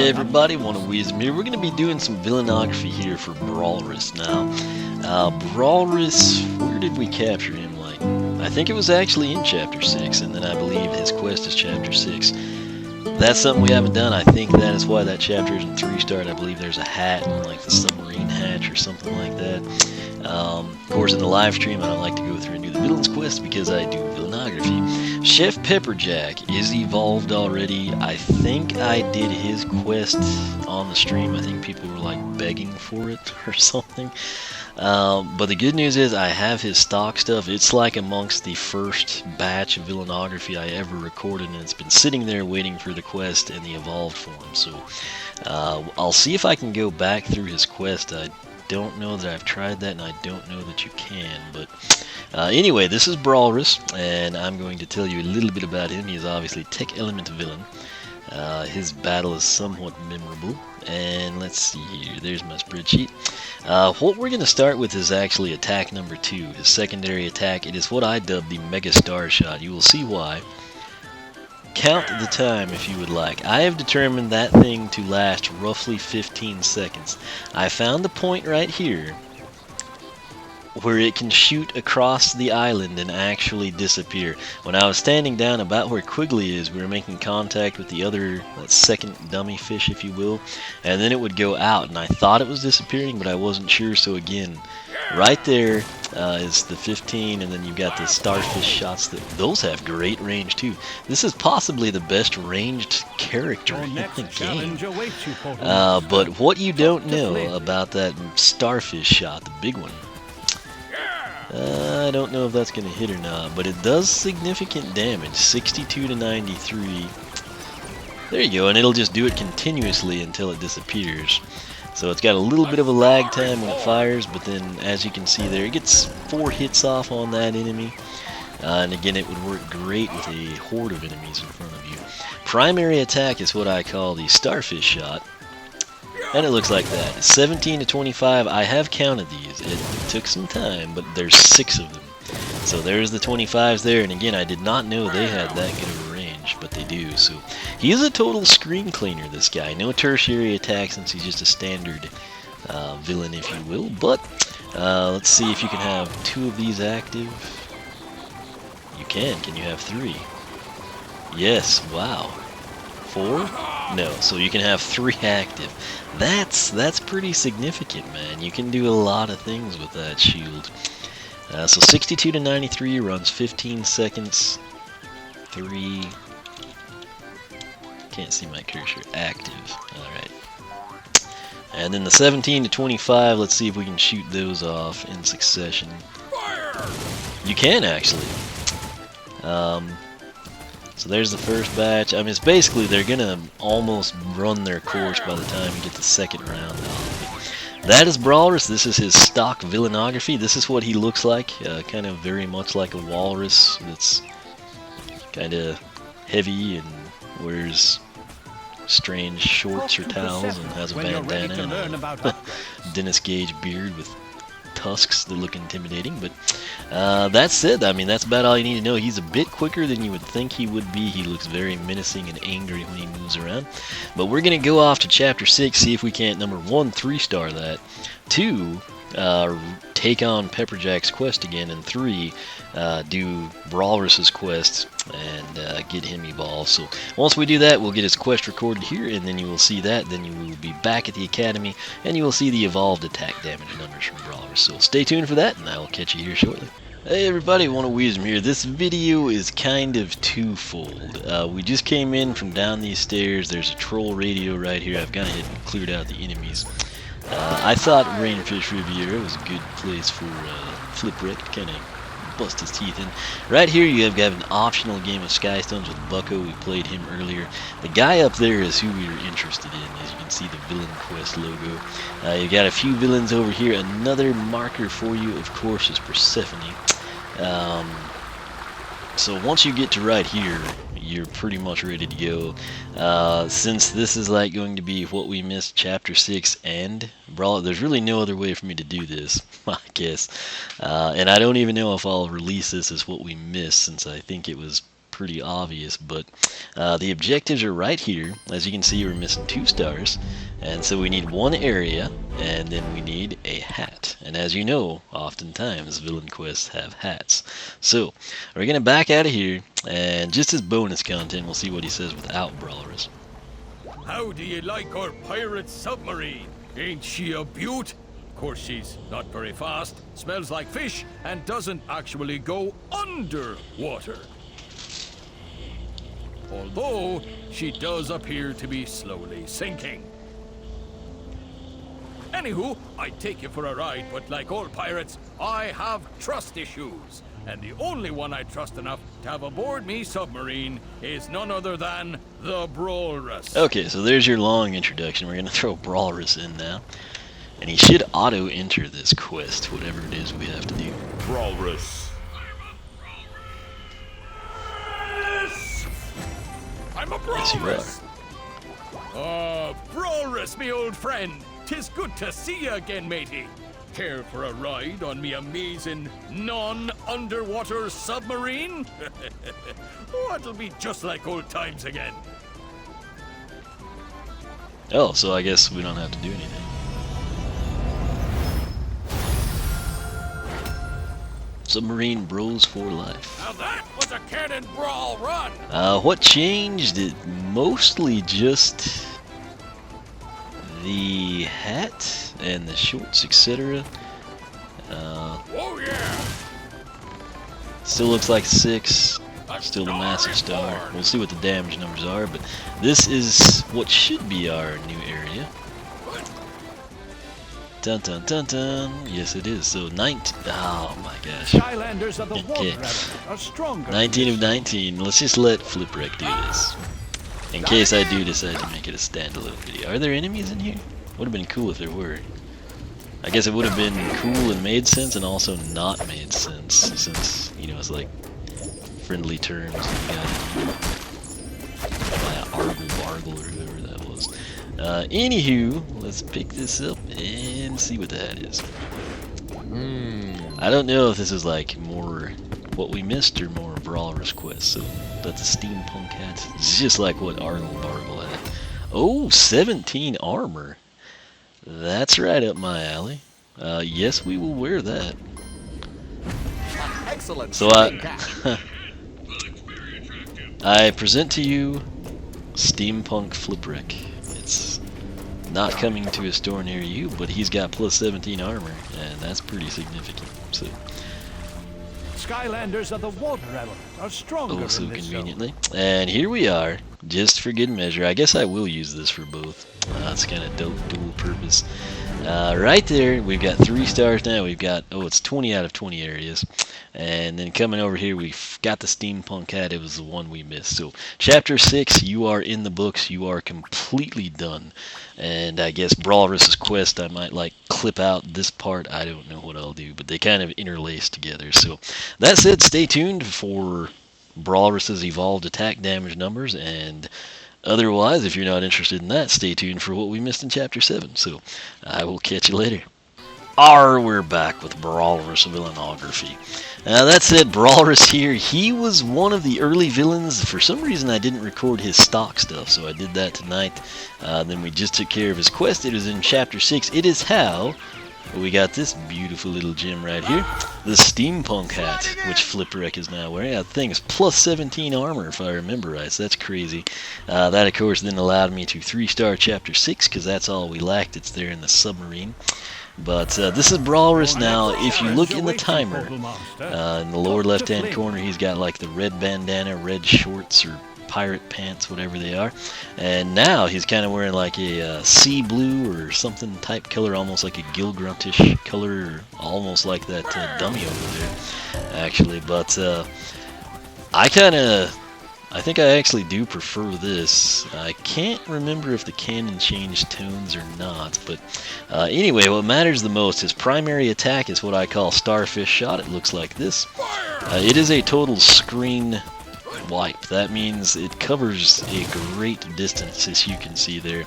Hey everybody, One of Wisdom here. We're going to be doing some villainography here for Brawlrus now. Brawlrus, where did we capture him? I think it was actually in Chapter 6, and then I believe his quest is Chapter 6. That's something we haven't done. I think that is why that chapter isn't 3-star. I believe there's a hat, like the submarine hatch or something like that. Of course, in the live stream, I don't like to go through and do the villain's quest because I do villainography. Chef Pepperjack is evolved already. I think I did his quest on the stream. I think people were like begging for it or something. But the good news is I have his stock stuff. It's like amongst the first batch of villainography I ever recorded, and it's been sitting there waiting for the quest and the evolved form. So I'll see if I can go back through his quest. I don't know that I've tried that, and I don't know that you can. But anyway, this is Brawlrus, and I'm going to tell you a little bit about him. He is obviously Tech Element villain. His battle is somewhat memorable. And let's see here, there's my spreadsheet. What we're going to start with is actually attack number 2, his secondary attack. It is what I dubbed the Megastar Shot. You will see why. Count the time if you would like. I have determined that thing to last roughly 15 seconds. I found the point right here where it can shoot across the island and actually disappear. When I was standing down about where Quigley is, we were making contact with the other second dummy fish, if you will, and then it would go out, and I thought it was disappearing, but I wasn't sure. So again, right there is the 15, and then you've got the Starfish Shots. Those have great range too. This is possibly the best ranged character in the game. But what you don't know about that Starfish Shot, the big one, I don't know if that's going to hit or not, but it does significant damage, 62 to 93. There you go, and it'll just do it continuously until it disappears. So it's got a little bit of a lag time when it fires, but then as you can see there, it gets 4 hits off on that enemy. And again, it would work great with a horde of enemies in front of you. Primary attack is what I call the Starfish Shot. And it looks like that. 17 to 25, I have counted these. It took some time, but there's 6 of them. So there's the 25s there, and again, I did not know they had that good of a range, but they do. So he is a total screen cleaner, this guy. No tertiary attack since he's just a standard villain, if you will. But let's see if you can have 2 of these active. You can. Can you have 3? Yes. Wow. 4? No, so you can have 3 active. That's pretty significant, man. You can do a lot of things with that shield. So 62 to 93 runs 15 seconds. 3. Can't see my cursor. Active. Alright. And then the 17 to 25, let's see if we can shoot those off in succession. You can, actually. So there's the first batch. I mean, it's basically they're going to almost run their course by the time you get the second round off. That is Brawlrus. This is his stock villainography. This is what he looks like. Kind of very much like a walrus that's kind of heavy and wears strange shorts or towels and has a bandana and a Dennis Gage beard with tusks that look intimidating. But that's it. I mean, that's about all you need to know. He's a bit quicker than you would think he would be. He looks very menacing and angry when he moves around. But we're going to go off to Chapter 6, see if we can't, number 1, 3-star that. 2, take on Pepperjack's quest again. And 3, do Brawlrus's quest and get him evolved. So once we do that, we'll get his quest recorded here, and then you will see that. Then you will be back at the academy, and you will see the evolved attack damage numbers from Brawlrus. So stay tuned for that, and I will catch you here shortly. Hey everybody, One of Wisdom here. This video is kind of twofold. We just came in from down these stairs. There's a troll radio right here. I've gone ahead and cleared out the enemies. I thought Rainfish Riviera was a good place for Flipwreck to kind of bust his teeth in. Right here you have an optional game of Skystones with Bucko. We played him earlier. The guy up there is who we were interested in. As you can see, the Villain Quest logo. You got a few villains over here. Another marker for you, of course, is Persephone. So once you get to right here, you're pretty much ready to go. Since this is like going to be what we missed Chapter 6 and Brawl, there's really no other way for me to do this, I guess. And I don't even know if I'll release this as what we missed, since I think it was pretty obvious, but the objectives are right here. As you can see, we're missing 2 stars, and so we need 1 area, and then we need a hat. And as you know, oftentimes villain quests have hats. So we're gonna back out of here, and just as bonus content, we'll see what he says without Brawlrus. How do you like our pirate submarine? Ain't she a beaut? Of course, she's not very fast, smells like fish, and doesn't actually go underwater. Although, she does appear to be slowly sinking. Anywho, I'd take you for a ride, but like all pirates, I have trust issues. And the only one I trust enough to have aboard me submarine is none other than the Brawlrus. Okay, so there's your long introduction. We're gonna throw Brawlrus in now. And he should auto-enter this quest, whatever it is we have to do. Brawlrus. I'm a Brawlrus. Brawlrus, me old friend. 'Tis good to see you again, matey. Care for a ride on me amazing non-underwater submarine? Oh, it'll be just like old times again. Oh, so I guess we don't have to do anything. Submarine bros for life. Now that was a cannon brawl run. What changed? It mostly just the hat and the shorts, etc. Oh yeah. Still looks like 6. Still the massive star. We'll see what the damage numbers are, but this is what should be our new area. Dun dun dun dun. Yes, it is. So 19. Oh my gosh. Skylanders of the Okay. are stronger. 19 of 19. Let's just let Flipwreck do this. In case I do decide to make it a standalone video. Are there enemies in here? Would have been cool if there were. I guess it would have been cool and made sense, and also not made sense, since, you know, it's like friendly terms. You got Argle or whoever that was. Anywho, let's pick this up and see what the hat is. I don't know if this is like more what we missed or more Brawlrus quest. So that's a steampunk hat. It's just like what Argle Bargle had. Oh, 17 armor. That's right up my alley. Yes, we will wear that. Excellent. So I present to you Steampunk Flipwreck. It's not coming to a store near you, but he's got plus 17 armor, and that's pretty significant. So Skylanders of the water element are stronger. oh, so in this conveniently. And here we are, just for good measure. I guess I will use this for both. It's kind of dual purpose. Right there, we've got 3 stars now. We've got, oh, it's 20 out of 20 areas. And then coming over here, we've got the steampunk hat. It was the one we missed. So chapter 6, you are in the books. You are completely done. And I guess Brawlrus's quest, I might like clip out this part. I don't know what I'll do, but they kind of interlace together. So that said, stay tuned for Brawlrus's evolved attack damage numbers, and otherwise, if you're not interested in that, stay tuned for what we missed in Chapter 7. So, I will catch you later. We're back with Brawlrus Villainography. That said, Brawlrus here, he was one of the early villains. For some reason, I didn't record his stock stuff, so I did that tonight. Then we just took care of his quest. It is in Chapter 6. It is how we got this beautiful little gem right here. The steampunk hat, which Flipwreck is now wearing. That thing is plus 17 armor, if I remember right, so that's crazy. That, of course, then allowed me to 3-star Chapter 6, because that's all we lacked. It's there in the submarine. But this is Brawlrus now. If you look in the timer, in the lower left-hand corner, he's got like the red bandana, red shorts, or pirate pants, whatever they are. And now he's kind of wearing like a sea blue or something type color, almost like a Gilgruntish color, almost like that dummy over there, actually. But I think I actually do prefer this. I can't remember if the canon changed tones or not, but anyway, what matters the most, his primary attack is what I call Starfish Shot. It looks like this. It is a total screen wipe. That means it covers a great distance, as you can see there.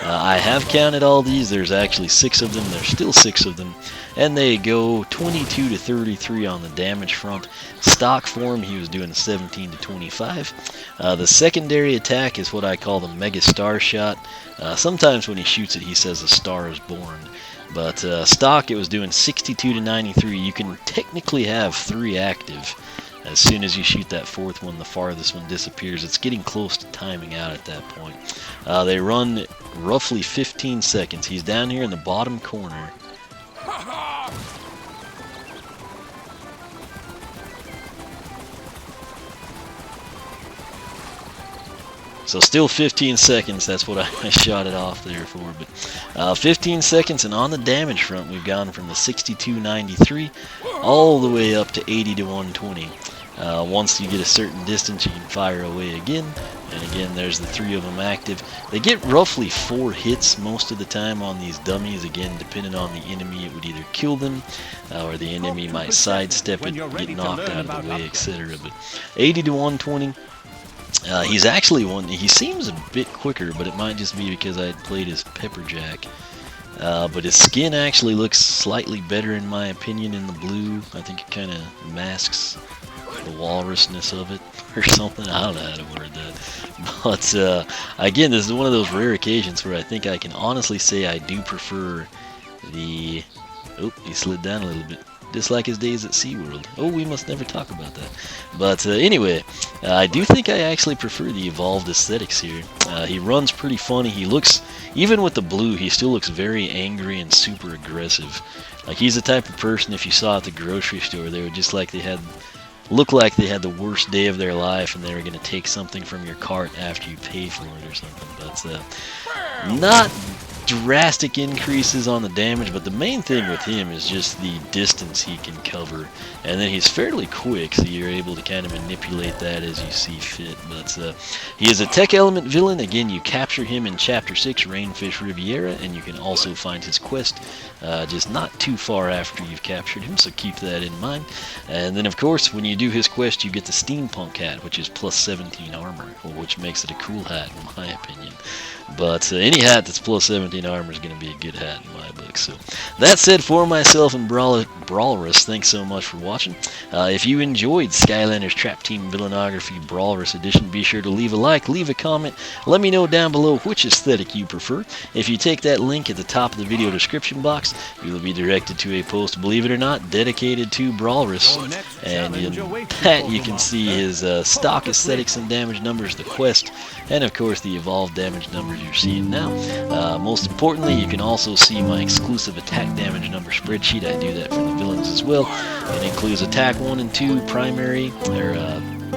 I have counted all these. There's actually 6 of them. There's still 6 of them. And they go 22 to 33 on the damage front. Stock form, he was doing 17 to 25. The secondary attack is what I call the Megastar Shot. Sometimes when he shoots it, he says a star is born. But stock, it was doing 62 to 93. You can technically have 3 active. As soon as you shoot that 4th one, the farthest one disappears. It's getting close to timing out at that point. They run roughly 15 seconds. He's down here in the bottom corner. So still 15 seconds, that's what I shot it off there for. But 15 seconds, and on the damage front, we've gone from the 62.93 all the way up to 80 to 120. Once you get a certain distance, you can fire away again. And again, there's the 3 of them active. They get roughly 4 hits most of the time on these dummies. Again, depending on the enemy, it would either kill them, or the enemy might sidestep it, get knocked out of the way, etc. But 80 to 120. He's actually he seems a bit quicker, but it might just be because I had played as Pepperjack. But his skin actually looks slightly better in my opinion in the blue. I think it kind of masks the walrusness of it or something. I don't know how to word that. But again, this is one of those rare occasions where I think I can honestly say I do prefer the... Oh, he slid down a little bit. Just like his days at SeaWorld. Oh, we must never talk about that. But anyway, I do think I actually prefer the evolved aesthetics here. He runs pretty funny. He looks, even with the blue, he still looks very angry and super aggressive. Like he's the type of person, if you saw at the grocery store, they would just like look like they had the worst day of their life and they were going to take something from your cart after you pay for it or something. But not drastic increases on the damage, but the main thing with him is just the distance he can cover, and then he's fairly quick, so you're able to kind of manipulate that as you see fit. But he is a tech element villain. Again, you capture him in Chapter 6, Rainfish Riviera, and you can also find his quest just not too far after you've captured him, so keep that in mind. And then of course, when you do his quest, you get the steampunk hat, which is plus 17 armor, which makes it a cool hat in my opinion. But any hat that's plus 17 armor is going to be a good hat in my book. So that said, for myself and Brawlrus, thanks so much for watching. If you enjoyed Skylanders Trap Team Villainography Brawlrus Edition, be sure to leave a like, leave a comment. Let me know down below which aesthetic you prefer. If you take that link at the top of the video description box, you will be directed to a post, believe it or not, dedicated to Brawlrus. And in that you can see his stock aesthetics and damage numbers, the quest, and of course the evolved damage numbers you're seeing now. Most importantly, you can also see my exclusive attack damage number spreadsheet. I do that for the villains as well. It includes attack 1 and 2, primary, or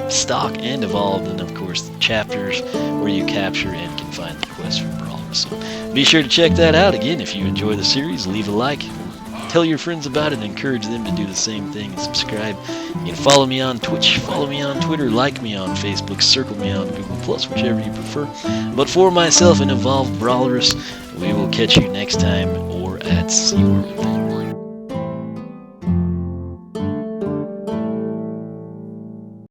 stock and evolved, and of course the chapters where you capture and can find the quest for Brawlrus. So be sure to check that out. Again, if you enjoy the series, leave a like, tell your friends about it, and encourage them to do the same thing and subscribe. You can follow me on Twitch, follow me on Twitter, like me on Facebook, circle me on Google+, whichever you prefer. But for myself and evolved Brawlrus, we will catch you next time or at SeaWorld.